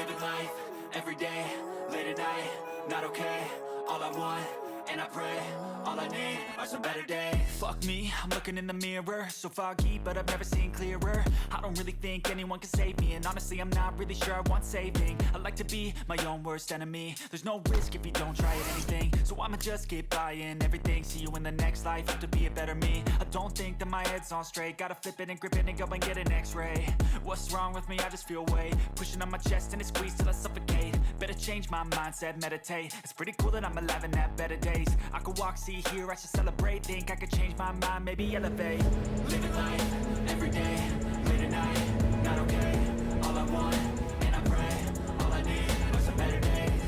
Living life, every day, late at night, not okay. All I want, and I pray, all I need are some better days. Fuck me, I'm looking in the mirror, so foggy, but I've never seen clearer. I don't really think anyone can save me, and honestly I'm not really sure I want saving. I like to be my own worst enemy. There's no risk if you don't try at anything, so I'ma just keep buying everything. See you in the next life, have to be a better me. I don't think that my head's on straight, gotta flip it and grip it and go and get an x-ray. What's wrong with me? I just feel weight pushing on my chest and it squeezes till I suffocate. Better change my mindset, meditate. It's pretty cool that I'm alive and have better days. I could walk, see, hear, I should celebrate. Think I could change my mind, maybe elevate. Living life, every day, late at night, not okay. All I want, and I pray, all I need are some better days.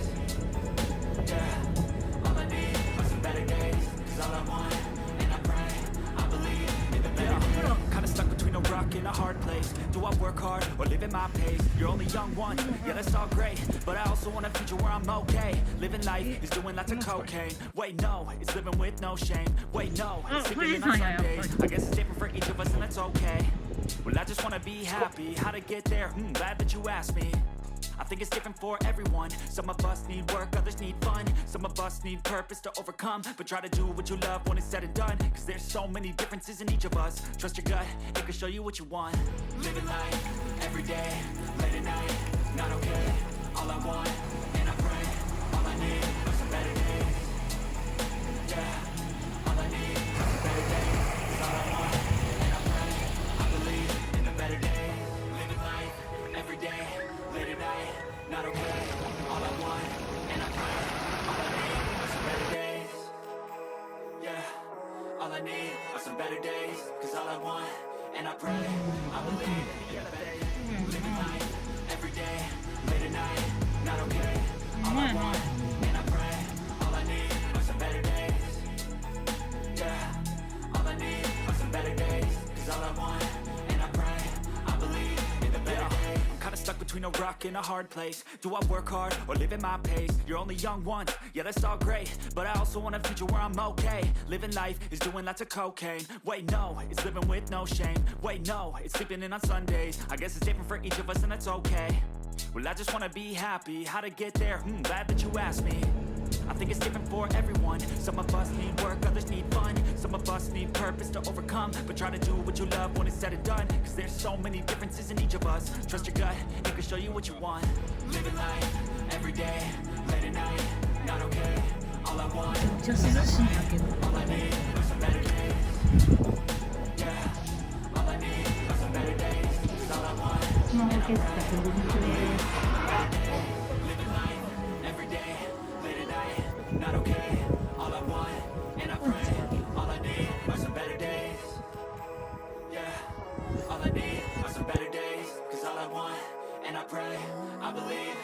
Yeah, all I need are some better days. Cause all I want, and I pray, I believe in the better days. Kinda stuck between a rock and a hard place. Do I work hard or live at my pace? You're only young once, yeah that's all great, but I also want a future where I'm okay. Living life is doing lots of cocaine. Wait no, it's living with no shame. Wait no, it's sleeping in on Sundays. I guess it's different for each of us and that's okay. Well I just wanna be happy, how to get there, glad that you asked me. I think it's different for everyone. Some of us need work, others need fun. Some of us need purpose to overcome. But try to do what you love when it's said and done. Cause there's so many differences in each of us. Trust your gut, it can show you what you want. Living life, every day, late at night, not okay. All I want, and I pray, all I need are some better days. Yeah, all I need are some better days. Cause all I want, and I pray, I believe in the better days. Living life, every day, late at night, not okay. All I want, and I pray, all I need are some better days. Yeah, all I need are some better days. Cause all I want, and I pray, I believe in the better days. Living life, every day, late at night, not okay. All I want, and I pray, all I need are some better days. Yeah, all I need are some better days. Cause all I want, and I pray, I believe in the better days. I'm kinda stuck between a rock and a hard place. Do I work hard or live at my pace? You're only young once, yeah that's all great, but I also want a future where I'm okay. Living life is doing lots of cocaine. Wait no, it's living with no shame. Wait no, it's sleeping in on Sundays. I guess it's different for each of us and that's okay. Well I just wanna be happy, how to get there, glad that you asked me. I think it's different for everyone. Some of us need work, others need fun. Some of us need purpose to overcome. But try to do what you love when it's said and done. Cause there's so many differences in each of us. Trust your gut, it can show you what you want. Living life, every day, late at night, not okay. All I want, めっちゃ涼しいんだけど。 all I need are some better days. Yeah, all I need are some better days. Cause all I want, スマホ消したけど、見てる。 living life, every day, late at night, not okay. All I want, and I pray, all I need are some better days. Yeah, all I need are some better days. Cause all I want, and I pray, I believe